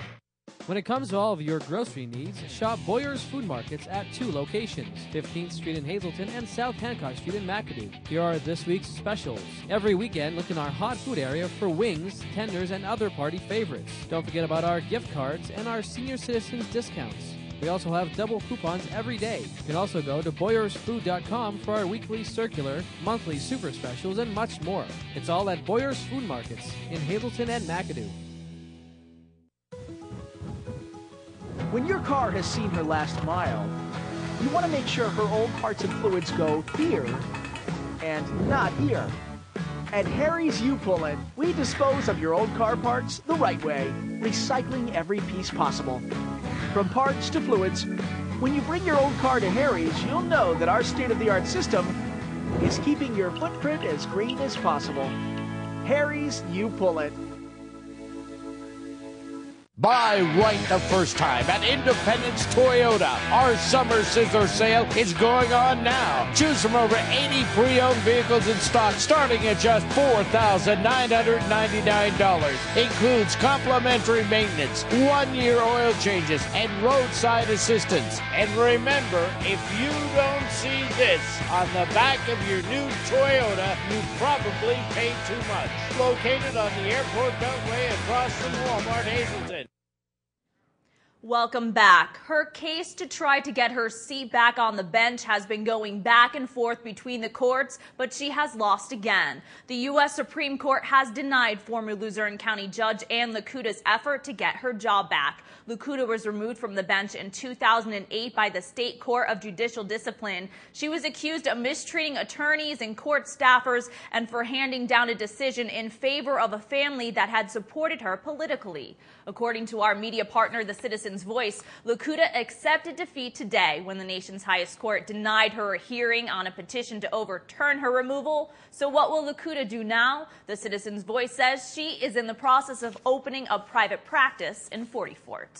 When it comes to all of your grocery needs, shop Boyer's Food Markets at 2 locations, 15th Street in Hazleton and South Hancock Street in McAdoo. Here are this week's specials. Every weekend, look in our hot food area for wings, tenders, and other party favorites. Don't forget about our gift cards and our senior citizens discounts. We also have double coupons every day. You can also go to BoyersFood.com for our weekly circular, monthly super specials, and much more. It's all at Boyer's Food Markets in Hazleton and McAdoo. When your car has seen her last mile, you want to make sure her old parts and fluids go here and not here. At Harry's U-Pull-In, we dispose of your old car parts the right way, recycling every piece possible. From parts to fluids, when you bring your old car to Harry's, you'll know that our state-of-the-art system is keeping your footprint as green as possible. Harry's U-Pull-In. Buy right the first time at Independence Toyota. Our summer sizzler sale is going on now. Choose from over 80 pre-owned vehicles in stock starting at just $4,999. Includes complimentary maintenance, 1-year oil changes, and roadside assistance. And remember, if you don't see this on the back of your new Toyota, you probably paid too much. Located on the Airport Beltway across from Walmart Hazleton. Welcome back. Her case to try to get her seat back on the bench has been going back and forth between the courts, but she has lost again. The U.S. Supreme Court has denied former Luzerne County Judge Ann Lakuta's effort to get her job back. Lakuta was removed from the bench in 2008 by the State Court of Judicial Discipline. She was accused of mistreating attorneys and court staffers and for handing down a decision in favor of a family that had supported her politically. According to our media partner, the Citizens Voice, Lakuta accepted defeat today when the nation's highest court denied her a hearing on a petition to overturn her removal. So what will Lakuta do now? The Citizens Voice says she is in the process of opening a private practice in 40 Fort.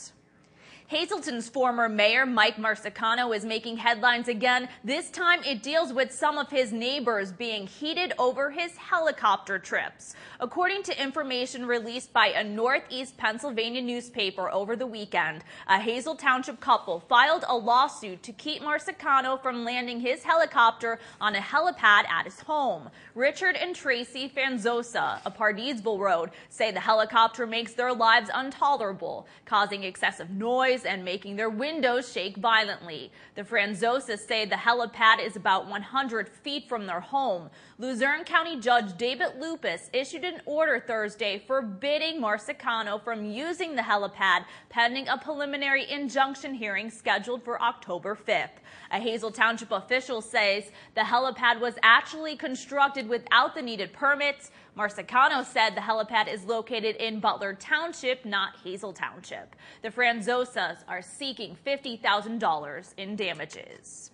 Hazleton's former mayor, Mike Marsicano, is making headlines again. This time it deals with some of his neighbors being heated over his helicopter trips. According to information released by a Northeast Pennsylvania newspaper over the weekend, a Hazel Township couple filed a lawsuit to keep Marsicano from landing his helicopter on a helipad at his home. Richard and Tracy Fanzosa of Pardisville Road say the helicopter makes their lives intolerable, causing excessive noise and making their windows shake violently. The Franzosas say the helipad is about 100 feet from their home. Luzerne County Judge David Lupus issued an order Thursday forbidding Marsicano from using the helipad pending a preliminary injunction hearing scheduled for October 5th. A Hazel Township official says the helipad was actually constructed without the needed permits. Marsicano said the helipad is located in Butler Township, not Hazel Township. The Franzosas are seeking $50,000 in damages.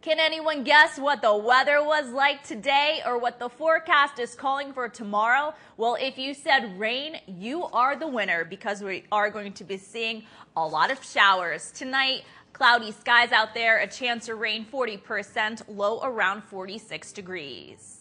Can anyone guess what the weather was like today or what the forecast is calling for tomorrow? Well, if you said rain, you are the winner because we are going to be seeing a lot of showers. Tonight, cloudy skies out there, a chance of rain 40%, low around 46 degrees.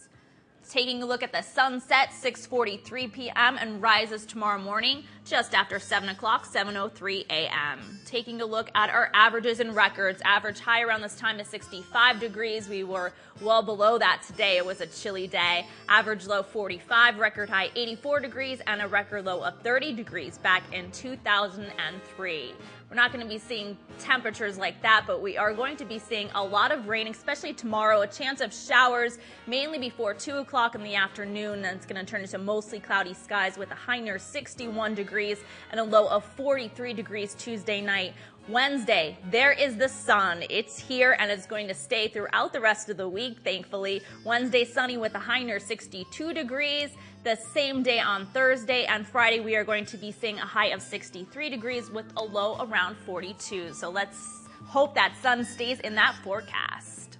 Taking a look at the sunset, 6:43 p.m. and rises tomorrow morning just after 7 o'clock, 7:03 a.m. Taking a look at our averages and records, average high around this time is 65 degrees. We were well below that today. It was a chilly day. Average low 45, record high 84 degrees, and a record low of 30 degrees back in 2003. We're not going to be seeing temperatures like that, but we are going to be seeing a lot of rain, especially tomorrow. A chance of showers mainly before 2 o'clock in the afternoon. Then it's going to turn into mostly cloudy skies with a high near 61 degrees and a low of 43 degrees Tuesday night. Wednesday, there is the sun. It's here and it's going to stay throughout the rest of the week, thankfully. Wednesday, sunny with a high near 62 degrees. The same day on Thursday and Friday, we are going to be seeing a high of 63 degrees with a low around 42. So let's hope that sun stays in that forecast.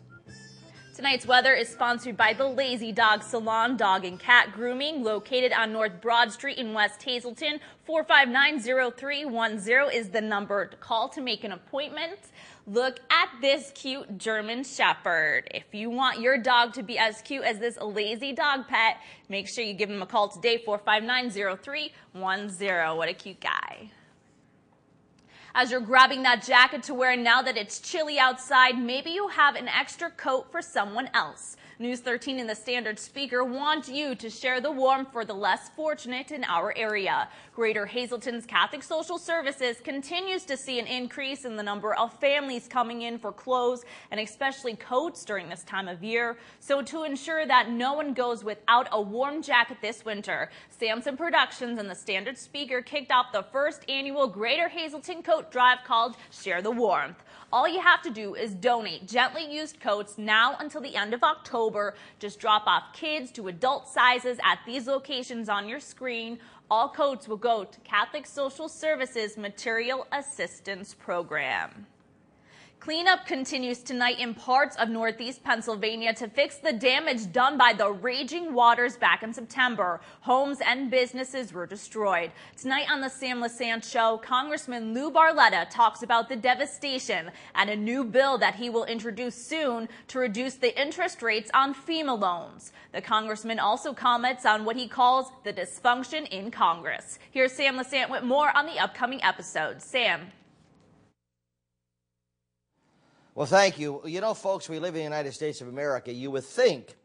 Tonight's weather is sponsored by the Lazy Dog Salon Dog and Cat Grooming, located on North Broad Street in West Hazleton. 459-0310 is the number to call to make an appointment. Look at this cute German Shepherd. If you want your dog to be as cute as this lazy dog pet, make sure you give him a call today, 459-0310. What a cute guy. As you're grabbing that jacket to wear now that it's chilly outside, maybe you have an extra coat for someone else. News 13 and the Standard Speaker want you to share the warmth for the less fortunate in our area. Greater Hazleton's Catholic Social Services continues to see an increase in the number of families coming in for clothes and especially coats during this time of year. So to ensure that no one goes without a warm jacket this winter, Samson Productions and the Standard Speaker kicked off the first annual Greater Hazleton Coat Drive called Share the Warmth. All you have to do is donate gently used coats now until the end of October. Just drop off kids to adult sizes at these locations on your screen. All coats will go to Catholic Social Services Material Assistance Program. Cleanup continues tonight in parts of northeast Pennsylvania to fix the damage done by the raging waters back in September. Homes and businesses were destroyed. Tonight on the Sam Lassant Show, Congressman Lou Barletta talks about the devastation and a new bill that he will introduce soon to reduce the interest rates on FEMA loans. The congressman also comments on what he calls the dysfunction in Congress. Here's Sam Lassant with more on the upcoming episode. Sam. Well, thank you. You know, folks, we live in the United States of America. You would think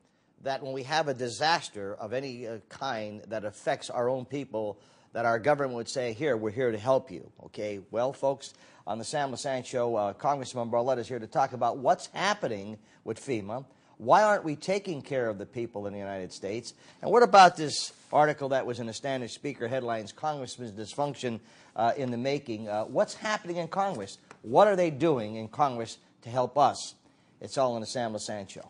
that when we have a disaster of any kind that affects our own people, that our government would say, here, we're here to help you. Okay, well, folks, on the Sam Lassant Show, Congressman Barletta is here to talk about what's happening with FEMA. Why aren't we taking care of the people in the United States? And what about this article that was in the Standard Speaker headlines, Congressman's Dysfunction in the Making? What's happening in Congress? What are they doing in Congress to help us? It's all in the Sam Lassant Show.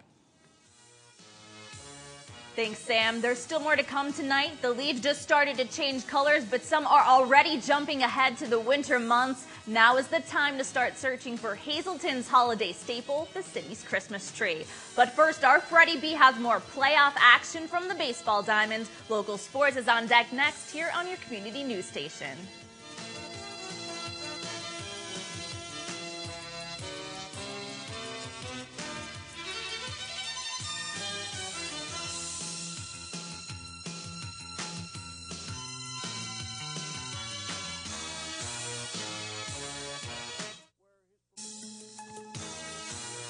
Thanks, Sam. There's still more to come tonight. The leaves just started to change colors, but some are already jumping ahead to the winter months. Now is the time to start searching for Hazleton's holiday staple, the city's Christmas tree. But first, our Freddie B has more playoff action from the baseball diamonds. Local sports is on deck next here on your community news station.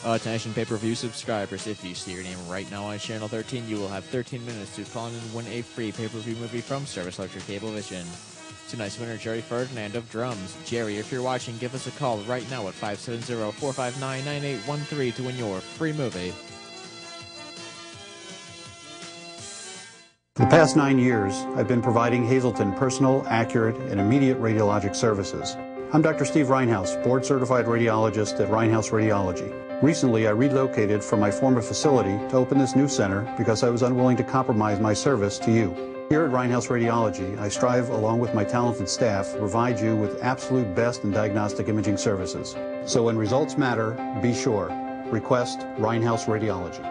Attention pay-per-view subscribers, if you see your name right now on Channel 13, you will have 13 minutes to call in and win a free pay-per-view movie from Service Electric Cablevision. Tonight's winner, Jerry Ferdinand of Drums. Jerry, if you're watching, give us a call right now at 570-459-9813 to win your free movie. For the past 9 years, I've been providing Hazleton personal, accurate, and immediate radiologic services. I'm Dr. Steve Reinhaus, board-certified radiologist at Reinhaus Radiology. Recently, I relocated from my former facility to open this new center because I was unwilling to compromise my service to you. Here at Reinhaus Radiology, I strive, along with my talented staff, to provide you with absolute best in diagnostic imaging services. So when results matter, be sure. Request Rhinehouse Radiology.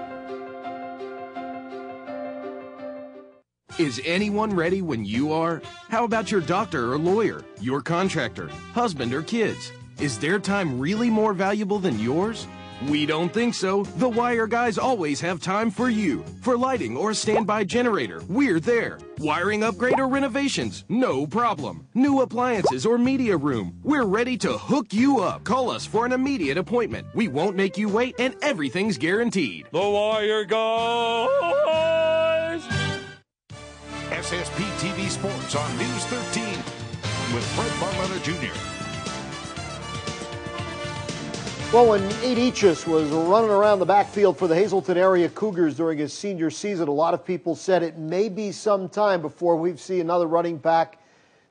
Is anyone ready when you are? How about your doctor or lawyer, your contractor, husband or kids? Is their time really more valuable than yours? We don't think so. The Wire Guys always have time for you. For lighting or a standby generator, we're there. Wiring upgrade or renovations, no problem. New appliances or media room, we're ready to hook you up. Call us for an immediate appointment. We won't make you wait, and everything's guaranteed. The Wire Guys! SSP TV Sports on News 13 with Fred Barletta Jr. Well, when Nate Eachus was running around the backfield for the Hazleton area Cougars during his senior season, a lot of people said it may be some time before we see another running back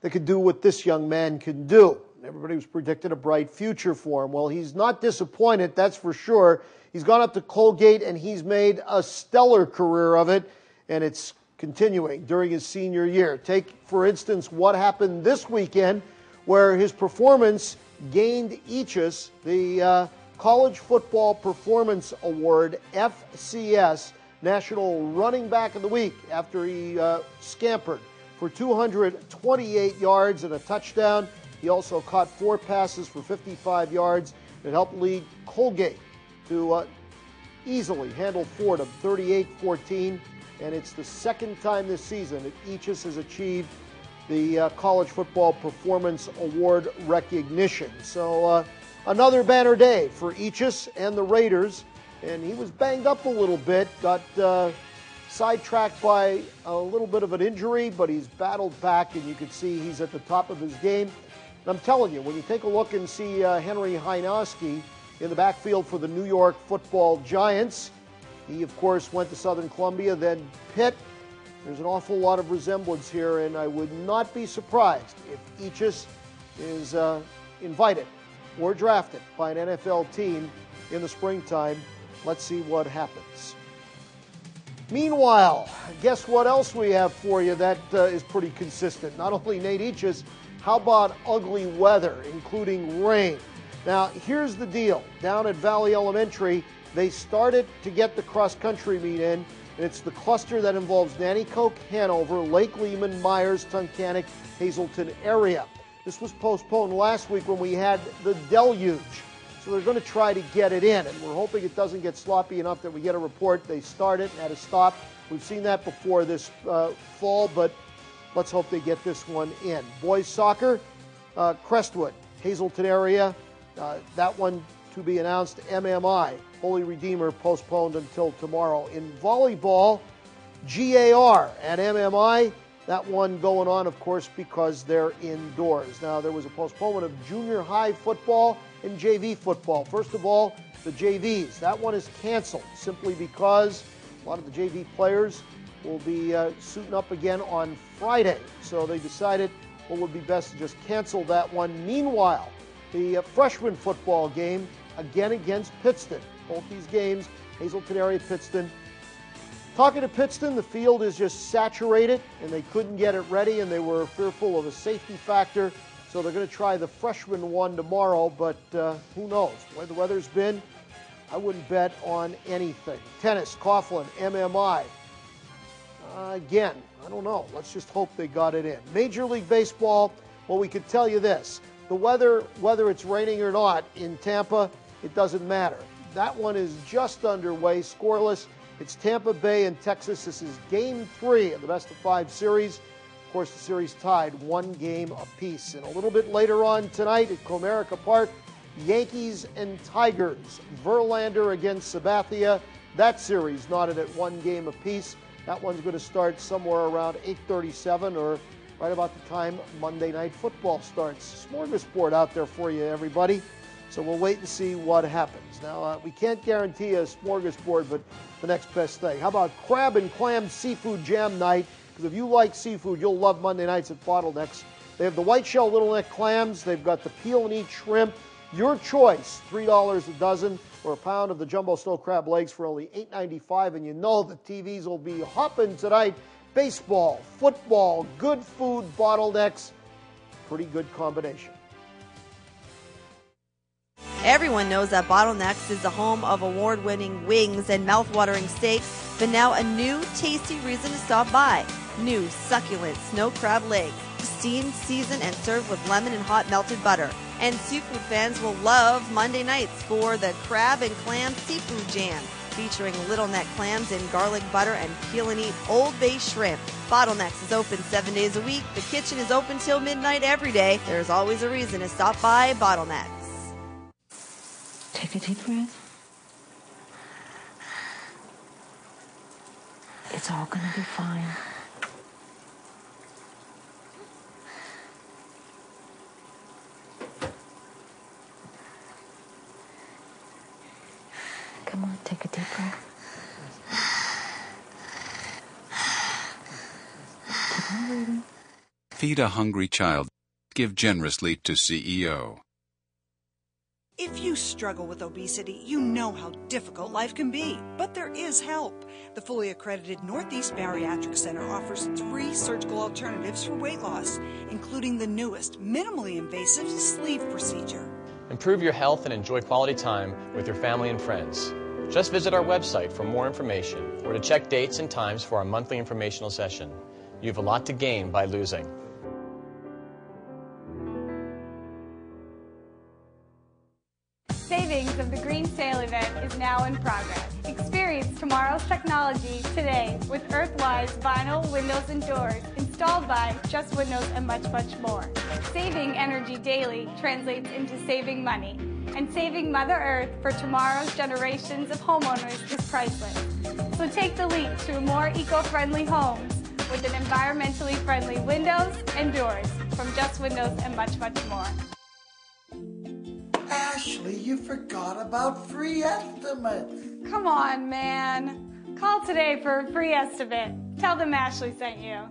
that could do what this young man can do. Everybody was predicting a bright future for him. Well, he's not disappointed, that's for sure. He's gone up to Colgate and he's made a stellar career of it, and it's continuing during his senior year. Take, for instance, what happened this weekend where his performance gained Eachus the College Football Performance Award, FCS, National Running Back of the Week, after he scampered for 228 yards and a touchdown. He also caught 4 passes for 55 yards. It helped lead Colgate to easily handle Fordham 38-14, and it's the second time this season that Eachus has achieved the College Football Performance Award recognition. So another banner day for Eachus and the Raiders, and he was banged up a little bit, got sidetracked by a little bit of an injury, but he's battled back, and you can see he's at the top of his game. And I'm telling you, when you take a look and see Henry Heinowski in the backfield for the New York Football Giants, he, of course, went to Southern Columbia, then Pitt. There's an awful lot of resemblance here, and I would not be surprised if Eachus is invited or drafted by an NFL team in the springtime. Let's see what happens. Meanwhile, guess what else we have for you that is pretty consistent? Not only Nate Eachus, how about ugly weather, including rain? Now, here's the deal. Down at Valley Elementary, they started to get the cross-country meet in. It's the cluster that involves Nanticoke, Hanover, Lake Lehman, Myers, Tunkhannock, Hazleton area. This was postponed last week when we had the deluge. So they're going to try to get it in, and we're hoping it doesn't get sloppy enough that we get a report they started and had to stop. We've seen that before this fall, but let's hope they get this one in. Boys soccer, Crestwood, Hazleton area, that one to be announced. MMI, Holy Redeemer, postponed until tomorrow. In volleyball, GAR and MMI, that one going on, of course, because they're indoors. Now, there was a postponement of junior high football and JV football. First of all, the JVs. That one is canceled simply because a lot of the JV players will be suiting up again on Friday. So they decided what would be best to just cancel that one. Meanwhile, the freshman football game, again against Pittston. Both these games, Hazleton area, Pittston. Talking to Pittston, the field is just saturated, and they couldn't get it ready, and they were fearful of a safety factor. So they're going to try the freshman one tomorrow, but who knows? The way the weather's been, I wouldn't bet on anything. Tennis, Coughlin, MMI. Again, I don't know. Let's just hope they got it in. Major League Baseball, well, we could tell you this. The weather, whether it's raining or not in Tampa, it doesn't matter. That one is just underway, scoreless. It's Tampa Bay and Texas. This is Game 3 of the best-of-5 series. Of course, the series tied 1 game apiece. And a little bit later on tonight at Comerica Park, Yankees and Tigers. Verlander against Sabathia. That series knotted at 1 game apiece. That one's going to start somewhere around 8:37 or right about the time Monday Night Football starts. Smorgasbord out there for you, everybody. So we'll wait and see what happens. Now, we can't guarantee a smorgasbord, but the next best thing. How about crab and clam seafood jam night? Because if you like seafood, you'll love Monday nights at Bottlenecks. They have the white shell little neck clams. They've got the peel and eat shrimp. Your choice, $3 a dozen, or a pound of the jumbo snow crab legs for only $8.95. And you know the TVs will be hopping tonight. Baseball, football, good food, Bottlenecks. Pretty good combination. Everyone knows that Bottlenecks is the home of award-winning wings and mouth-watering steaks, but now a new tasty reason to stop by. New succulent snow crab legs, steamed, seasoned, and served with lemon and hot melted butter. And seafood fans will love Monday nights for the Crab and Clam Seafood Jam, featuring little neck clams in garlic butter and peel and eat Old Bay shrimp. Bottlenecks is open 7 days a week. The kitchen is open till midnight every day. There's always a reason to stop by Bottlenecks. Take a deep breath. It's all going to be fine. Come on, take a deep breath. Keep on breathing. Feed a hungry child. Give generously to CEO. If you struggle with obesity, you know how difficult life can be, but there is help. The fully accredited Northeast Bariatric Center offers 3 surgical alternatives for weight loss, including the newest, minimally invasive sleeve procedure. Improve your health and enjoy quality time with your family and friends. Just visit our website for more information or to check dates and times for our monthly informational session. You have a lot to gain by losing. Savings of the Green Sale event is now in progress. Experience tomorrow's technology today with Earthwise vinyl windows and doors installed by Just Windows and much, much more. Saving energy daily translates into saving money. And saving Mother Earth for tomorrow's generations of homeowners is priceless. So take the leap to more eco-friendly homes with an environmentally friendly windows and doors from Just Windows and much, much more. Ashley, you forgot about free estimates. Come on, man. Call today for a free estimate. Tell them Ashley sent you.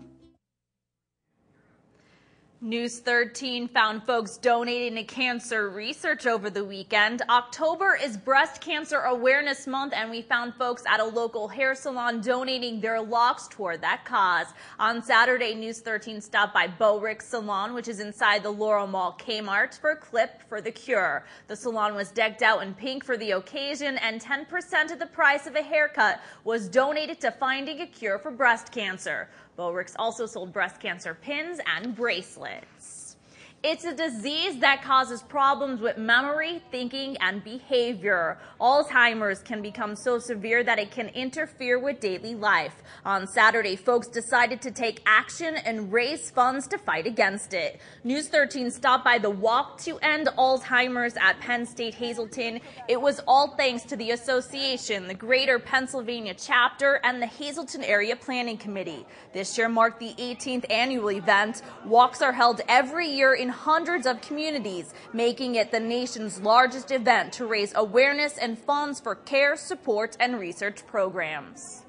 News 13 found folks donating to cancer research over the weekend. October is Breast Cancer Awareness Month, and we found folks at a local hair salon donating their locks toward that cause. On Saturday, News 13 stopped by Bowick Salon, which is inside the Laurel Mall Kmart, for Clip for the Cure. The salon was decked out in pink for the occasion, and 10% of the price of a haircut was donated to finding a cure for breast cancer. Bowick's also sold breast cancer pins and bracelets. It's a disease that causes problems with memory, thinking, and behavior. Alzheimer's can become so severe that it can interfere with daily life. On Saturday, folks decided to take action and raise funds to fight against it. News 13 stopped by the Walk to End Alzheimer's at Penn State Hazleton. It was all thanks to the association, the Greater Pennsylvania Chapter, and the Hazleton Area Planning Committee. This year marked the 18th annual event. Walks are held every year in hundreds of communities, making it the nation's largest event to raise awareness and funds for care, support, and research programs.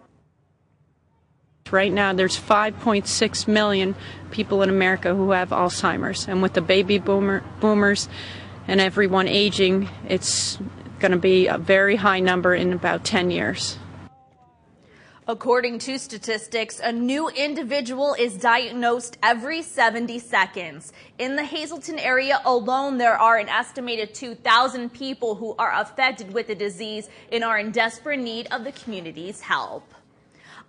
Right now, there's 5.6 million people in America who have Alzheimer's, and with the baby boomers and everyone aging, it's going to be a very high number in about 10 years. According to statistics, a new individual is diagnosed every 70 seconds. In the Hazleton area alone, there are an estimated 2,000 people who are affected with the disease and are in desperate need of the community's help.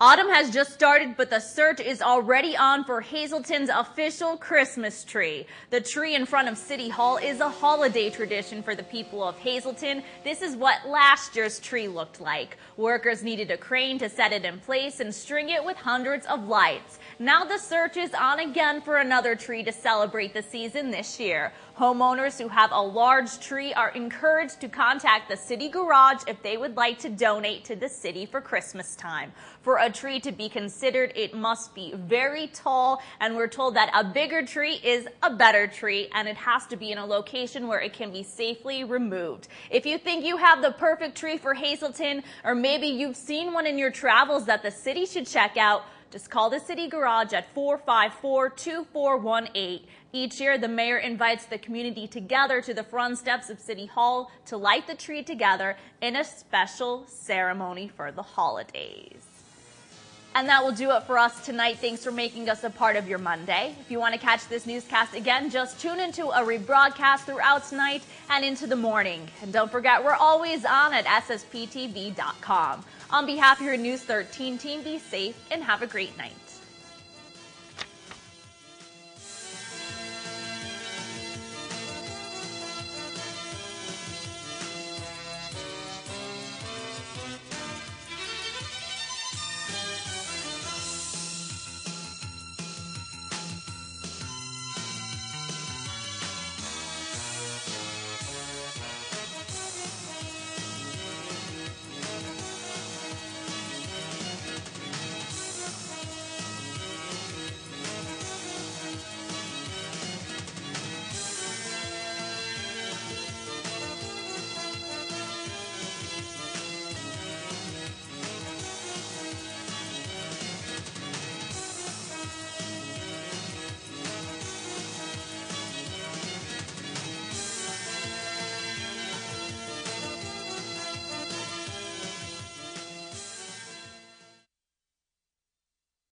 Autumn has just started, but the search is already on for Hazleton's official Christmas tree. The tree in front of City Hall is a holiday tradition for the people of Hazleton. This is what last year's tree looked like. Workers needed a crane to set it in place and string it with hundreds of lights. Now the search is on again for another tree to celebrate the season this year. Homeowners who have a large tree are encouraged to contact the city garage if they would like to donate to the city for Christmas time. For a tree to be considered, it must be very tall, and we're told that a bigger tree is a better tree, and it has to be in a location where it can be safely removed. If you think you have the perfect tree for Hazleton, or maybe you've seen one in your travels that the city should check out, just call the city garage at 454-2418. Each year, the mayor invites the community together to the front steps of City Hall to light the tree together in a special ceremony for the holidays. And that will do it for us tonight. Thanks for making us a part of your Monday. If you want to catch this newscast again, just tune into a rebroadcast throughout tonight and into the morning. And don't forget, we're always on at ssptv.com. On behalf of your News 13 team, be safe and have a great night.